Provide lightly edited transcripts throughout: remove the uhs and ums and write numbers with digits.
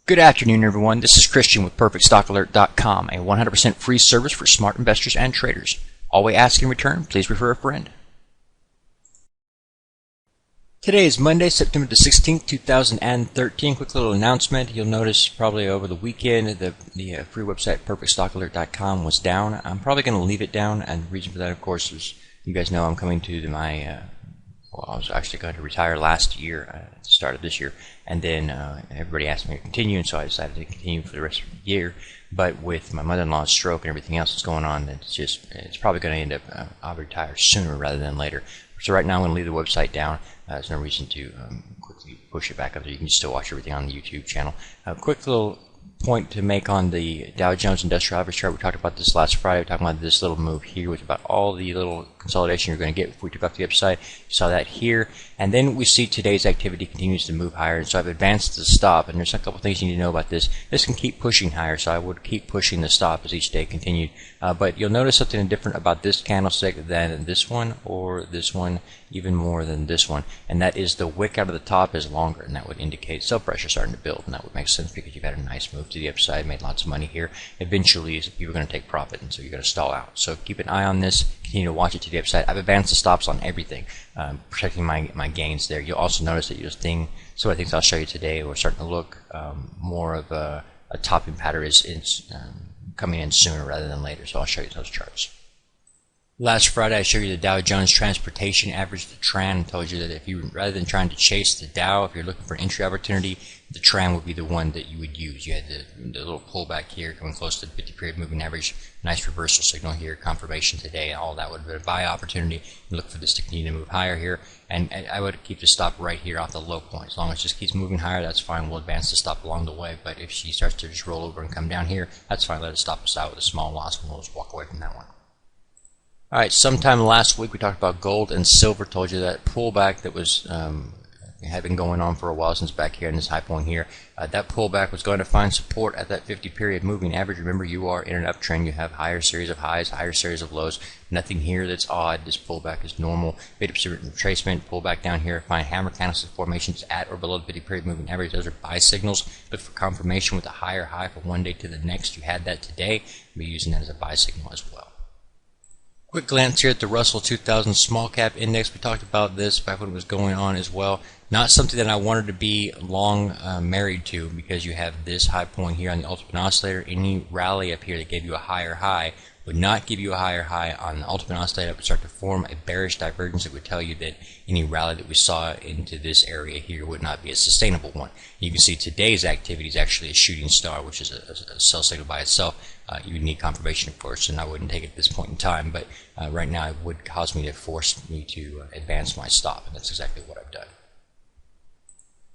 Good afternoon, everyone. This is Christian with PerfectStockAlert.com, a 100% free service for smart investors and traders. All we ask in return, please refer a friend. Today is Monday, September the 16th, 2013. Quick little announcement. You'll notice probably over the weekend the free website PerfectStockAlert.com was down. I'm probably going to leave it down, and the reason for that, of course, is you guys know I'm coming to my I was actually going to retire last year, at the start of this year, and then everybody asked me to continue, and so I decided to continue for the rest of the year. But with my mother-in-law's stroke and everything else that's going on, it's probably going to end up I'll retire sooner rather than later. So right now I'm going to leave the website down. There's no reason to quickly push it back up there. You can still watch everything on the YouTube channel. Quick little point to make on the Dow Jones Industrial Average chart. We talked about this last Friday. We talked about this little move here with about all the little consolidation you're going to get if we took off the upside. You saw that here. And then we see today's activity continues to move higher. And so I've advanced the stop. And there's a couple things you need to know about this. This can keep pushing higher, so I would keep pushing the stop as each day continued. But you'll notice something different about this candlestick than this one or this one, even more than this one. And that is the wick out of the top is longer, and that would indicate sell pressure starting to build. And that would make sense because you've had a nice move to the upside, made lots of money here. Eventually, people are going to take profit, and so you're going to stall out. So keep an eye on this. Continue to watch it to the upside. I've advanced the stops on everything, protecting my gains there. You'll also notice that some of the things I'll show you today, we're starting to look more of a topping pattern is coming in sooner rather than later. So I'll show you those charts. Last Friday, I showed you the Dow Jones Transportation Average, the TRAN, and told you that if you, rather than trying to chase the Dow, if you're looking for an entry opportunity, the TRAN would be the one that you would use. You had the little pullback here coming close to the 50-period moving average, nice reversal signal here, confirmation today, all that would have been a buy opportunity. You look for this to continue to move higher here, and I would keep the stop right here off the low point. As long as it just keeps moving higher, that's fine. We'll advance the stop along the way, but if she starts to just roll over and come down here, that's fine. Let it stop us out with a small loss, and we'll just walk away from that one. Alright, sometime last week we talked about gold and silver. Told you that pullback that was had been going on for a while since back here in this high point here. That pullback was going to find support at that 50-period moving average. Remember, you are in an uptrend. You have higher series of highs, higher series of lows. Nothing here that's odd. This pullback is normal. 50% retracement, pullback down here. Find hammer candlestick formations at or below the 50-period moving average. Those are buy signals. Look for confirmation with a higher high from one day to the next. You had that today. We'll be using that as a buy signal as well. Quick glance here at the Russell 2000 Small Cap Index. We talked about this back when it was going on as well. Not something that I wanted to be long married to, because you have this high point here on the Ultimate Oscillator. Any rally up here that gave you a higher high would not give you a higher high on the Ultimate Oscillator. It would start to form a bearish divergence. It would tell you that any rally that we saw into this area here would not be a sustainable one. You can see today's activity is actually a shooting star, which is a sell signal by itself. You would need confirmation, of course, and I wouldn't take it at this point in time, but right now it would cause me to force me to advance my stop, and that's exactly what I've done.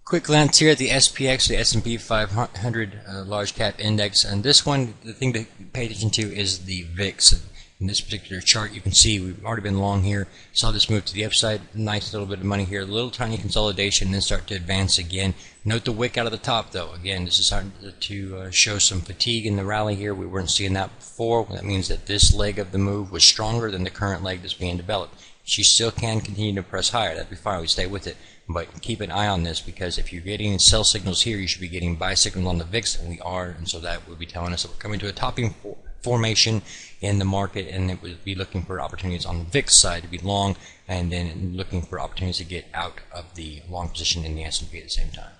Quick glance here at the SPX, the S&P 500 large cap index, and this one, the thing to pay attention to is the VIX. In this particular chart, you can see we've already been long here. Saw this move to the upside, nice little bit of money here, a little tiny consolidation, then start to advance again. Note the wick out of the top, though. Again, this is starting to show some fatigue in the rally here. We weren't seeing that before. That means that this leg of the move was stronger than the current leg that's being developed. She still can continue to press higher. That'd be fine. We stay with it. But keep an eye on this, because if you're getting sell signals here, you should be getting buy signals on the VIX, and we are. And so that would be telling us that we're coming to a topping formation in the market, and it would be looking for opportunities on the VIX side to be long, and then looking for opportunities to get out of the long position in the S&P at the same time.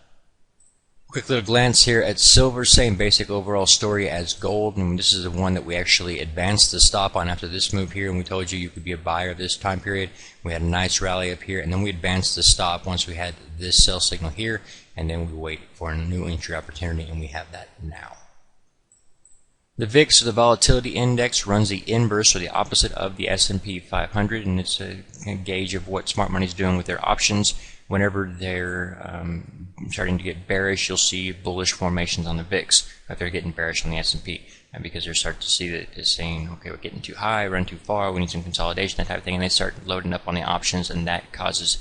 Quick little glance here at silver, same basic overall story as gold, and this is the one that we actually advanced the stop on after this move here, and we told you could be a buyer this time period. We had a nice rally up here, and then we advanced the stop once we had this sell signal here, and then we wait for a new entry opportunity, and we have that now. The VIX, or the Volatility Index, runs the inverse, or the opposite of the S&P 500, and it's a gauge of what smart money is doing with their options. Whenever they're starting to get bearish, you'll see bullish formations on the VIX. If they're getting bearish on the S&P, and because they start to see that it's saying, okay, we're getting too high, run too far, we need some consolidation, that type of thing, and they start loading up on the options, and that causes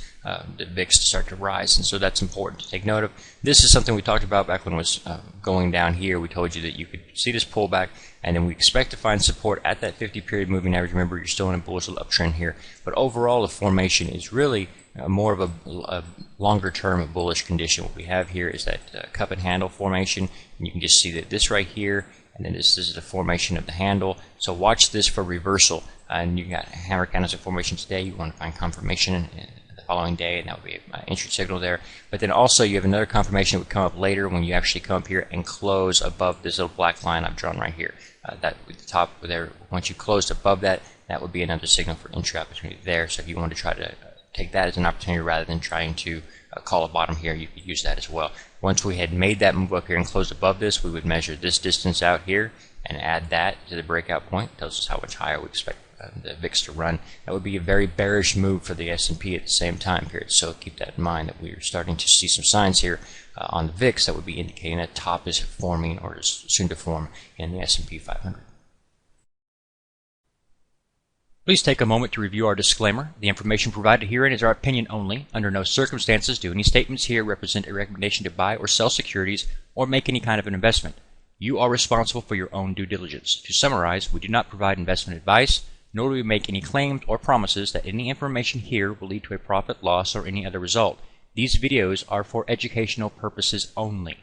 the VIX to start to rise, and so that's important to take note of. This is something we talked about back when it was going down here. We told you that you could see this pullback, and then we expect to find support at that 50-period moving average. Remember, you're still in a bullish uptrend here, but overall the formation is really more of a longer-term bullish condition. What we have here is that cup and handle formation, and you can just see that this right here, and then this is the formation of the handle. So watch this for reversal. And you got hammer candlestick formation today. You want to find confirmation the following day, and that would be an entry signal there. But then also you have another confirmation that would come up later when you actually come up here and close above this little black line I've drawn right here. That at the top there, once you closed above that, that would be another signal for entry opportunity there. So if you want to try to take that as an opportunity rather than trying to call a bottom here, you could use that as well. Once we had made that move up here and closed above this, we would measure this distance out here and add that to the breakout point. It tells us how much higher we expect the VIX to run. That would be a very bearish move for the S&P at the same time period. So keep that in mind, that we're starting to see some signs here on the VIX that would be indicating that top is forming or is soon to form in the S&P 500. Please take a moment to review our disclaimer. The information provided herein is our opinion only. Under no circumstances do any statements here represent a recommendation to buy or sell securities or make any kind of an investment. You are responsible for your own due diligence. To summarize, we do not provide investment advice, nor do we make any claims or promises that any information here will lead to a profit, loss, or any other result. These videos are for educational purposes only.